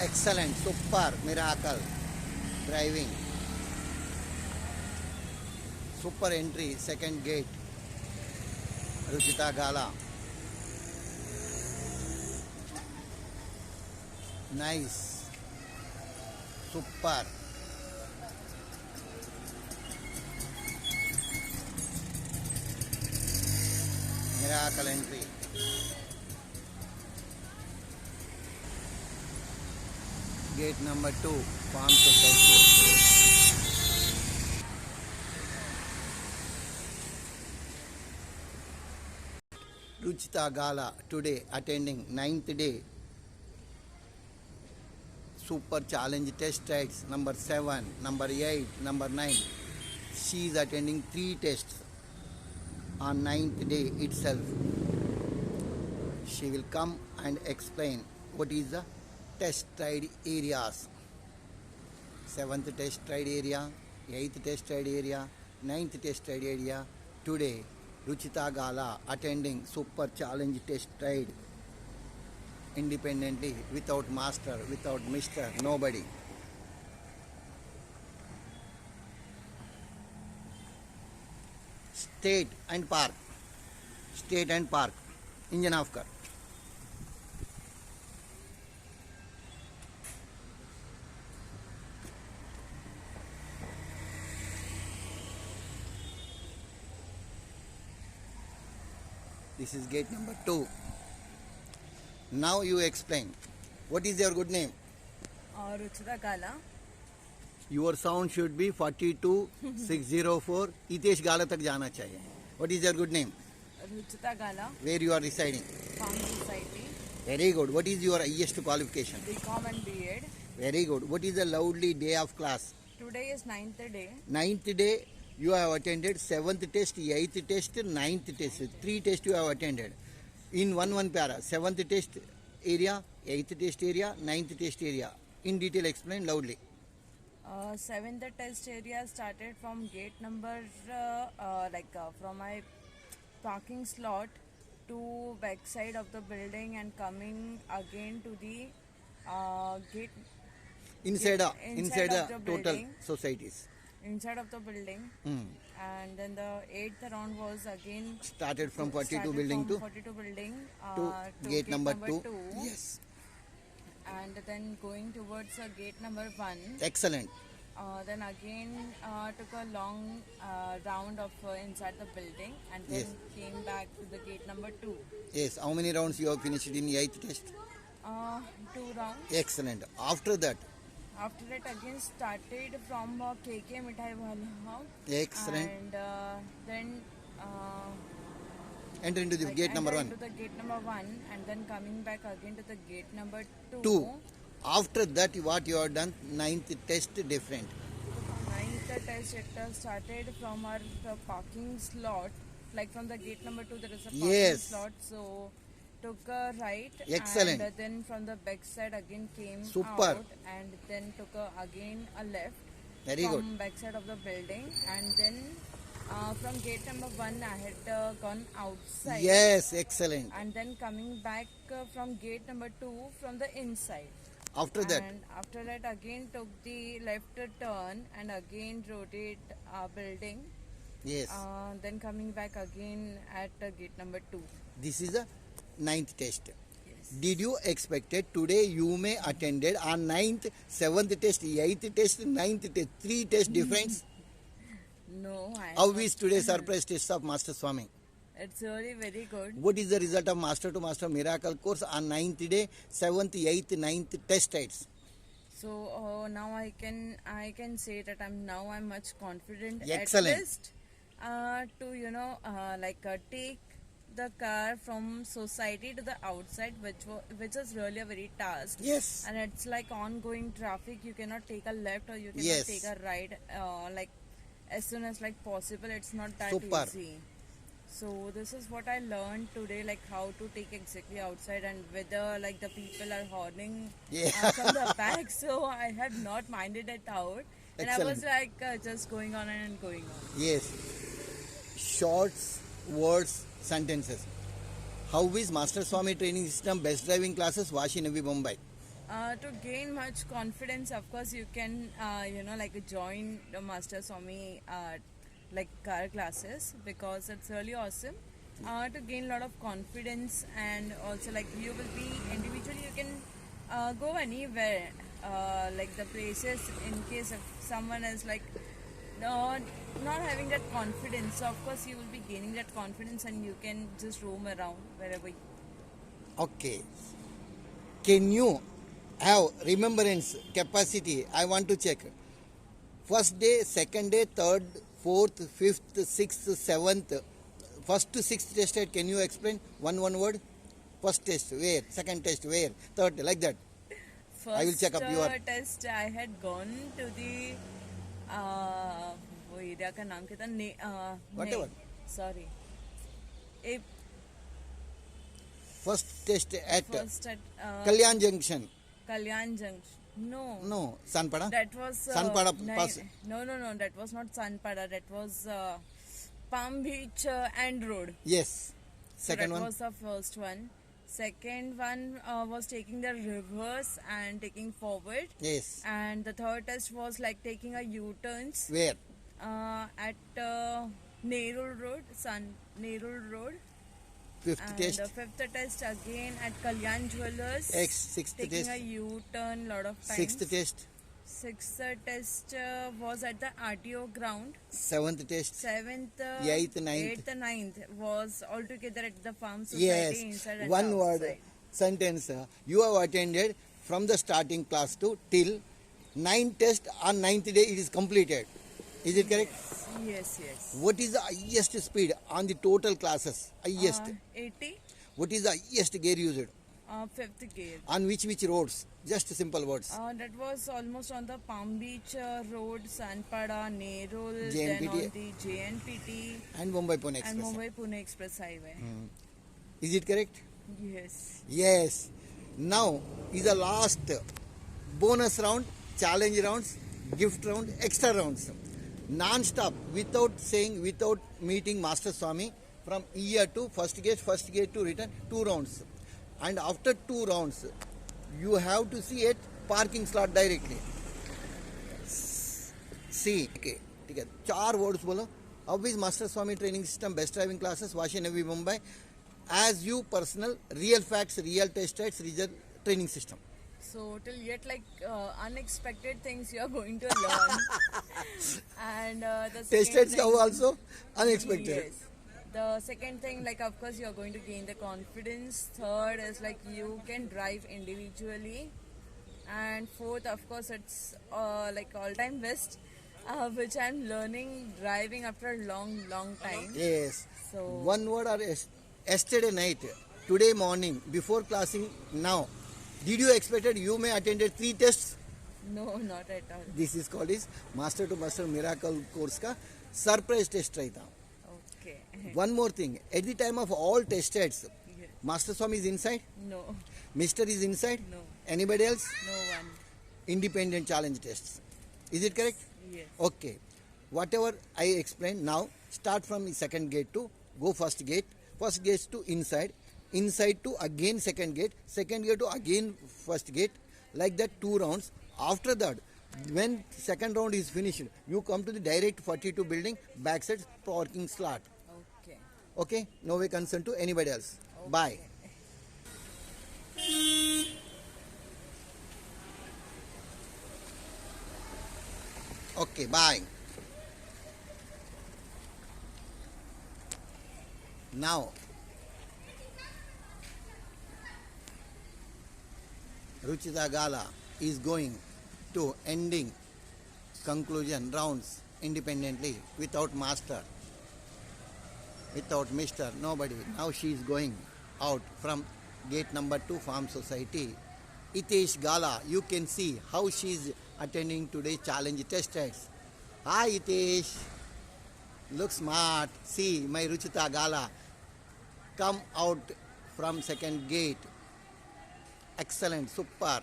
Excellent, super, miracle, driving, super entry, second gate, Ruchita Gala, nice, super, miracle entry. Gate number 2, Farm Society. Ruchita Gala today attending 9th day Super Challenge Test Rides number 7, number 8, number 9. She is attending 3 tests on 9th day itself. She will come and explain what is the test ride areas. 7th test ride area, 8th test ride area, 9th test ride area. Today, Ruchita Gala attending Super Challenge Test Ride independently, without master, without mister, nobody. State and park. State and park. Engine off kar. This is gate number 2. Now you explain. What is your good name? Ruchita Gala. Your sound should be 42604. Hitesh Gala tak jana chahiye. What is your good name? Ruchita Gala. Where you are residing? Farm Society. Very good. What is your highest qualification? BCom and B.Ed. Very good. What is the loudly day of class? Today is 9th day. 9th day you have attended, 7th test, 8th test, 9th test. 3 tests you have attended. In one para, 7th test area, 8th test area, 9th test area. In detail explain loudly. 7th test area started from gate number, from my parking slot to back side of the building and coming again to the gate Inside of the the total building. societies. Inside of the building. And then the 8th round was again Started from 42 started building from to 42 building to gate number 2. 2. Yes. And then going towards gate number 1. Excellent. Then again took a long round of inside the building and then Yes. came back to the gate number 2. Yes. How many rounds you have finished in the 8th test? 2 rounds. Excellent. After that, After that again started from KK Mithai Wala. excellent. And then Enter into the gate number 1. to the gate number 1 and then coming back again to the gate number 2. 2. After that, what you have done? 9th test different. 9th test it started from our parking slot, like from the gate number 2 there is a parking Yes. slot, so took a right. Excellent. And then from the back side again came Super. out and then took again a left Very from good. back side of the building and then from gate number 1 I had gone outside. Yes, excellent. And then coming back from gate number 2 from the inside. After that, And after that again took the left turn and again rotate building. yes, Then coming back again at gate number 2. this is the 9th test. Yes. Did you expected today you may attended on 9th, 7th test, 8th test, 9th test, 3 test difference? No, How is today's surprise test of Master Swami? it's really very good. What is the result of Master to Master Miracle course on 9th day, 7th, 8th, 9th test rides? So now I can say that I'm much confident Excellent. at least to take the car from society to the outside, which is really a very task. Yes. And it's like ongoing traffic. You cannot take a left or you cannot Yes. take a right as soon as possible. It's not that Super. easy. So this is what I learned today, like how to take exactly outside and whether the people are horning Yeah. from the back. So I had not minded it out, and I was just going on and going on. Yes. Shorts, words, sentences. How is Master Swami training system best driving classes Vashi Navi Mumbai? To gain much confidence, of course, you can, like join the Master Swami, like car classes, because it's really awesome. To gain a lot of confidence, and also like you will be individually, you can go anywhere, like the places, in case if someone is like not having that confidence. So of course you will be gaining that confidence, and you can just roam around wherever you. Okay. Can you have remembrance capacity? I want to check. First day, second day, third, fourth, fifth, sixth, seventh. First to sixth test, can you explain one word? First test where? Second test where? Third, like that. First I will check up your. test I had gone to the वो area का नाम क्या था Whatever. Sorry First test at first at Kalyan Junction. Kalyan Junction. No, Sanpada. That was Sanpada pass. No, that was not Sanpada. That was Palm Beach and Road. Yes. Second so that one. was the first one. Second one was taking the reverse and taking forward. Yes. And the third test was like taking a U-turns Where? at Nerul Road, Nerul Road. Fifth And test. the fifth test again at Kalyan Jewelers. Sixth taking test. a U-turn lot of times. Sixth test. Sixth test was at the RTO ground. Seventh test. Seventh, Eighth, ninth. eighth, ninth was altogether at the farm society Yes. inside and One word outside. sentence. You have attended from the starting class to till ninth test on ninth day it is completed. Is it correct? Yes, yes. What is the highest speed on the total classes? Highest. 80, What is the highest gear used? fifth gear. On which roads? Just simple words. That was almost on the Palm Beach Road, Sanpada, Nerul, JNPT. then on the JNPT And Mumbai Pune and Express. Mumbai Pune Express Highway. Is it correct? Yes. Yes. Now is the last bonus round, challenge rounds, gift round, extra rounds. Non-stop, without meeting Master Swami, from year to first gate to return, 2 rounds. And after 2 rounds, you have to see at parking slot directly. See, okay, ठीक है 4 words बोलो. How is Master Swami training system, best driving classes, Vashi Navi Mumbai, as you personal, real facts, real test rides, real training system. So till yet like unexpected things you are going to learn. And the Test second rides thing, also unexpected. yes. The second thing, like of course you are going to gain the confidence. Third is like you can drive individually. And fourth, of course, it's like all-time best, which I'm learning driving after a long time. Yes. So One word or yesterday night, today morning, before classing now, did you expected you may attended 3 tests? no, not at all. This is called is Master to Master Miracle course का surprise test रहता. Okay. One more thing, at the time of all test tests, Yes. Master Swami is inside, No, Mister is inside, no, anybody else? no one. Independent challenge tests. Is it correct? Yes. Okay. Whatever I explained now, start from the second gate to go first gate to inside to again second gate to again first gate, like that 2 rounds. After that, when second round is finished, you come to the direct 42 building, backside parking slot. Okay. Okay? No way concern to anybody else. Bye. Okay, bye. Now, Ruchita Gala is going to ending conclusion rounds independently, without master, without mister, nobody. Now she is going out from gate number 2 Farm Society. Itesh Gala, you can see how she is attending today's challenge test rides. Hi Itesh, look smart. See my Ruchita Gala come out from second gate. Excellent, super.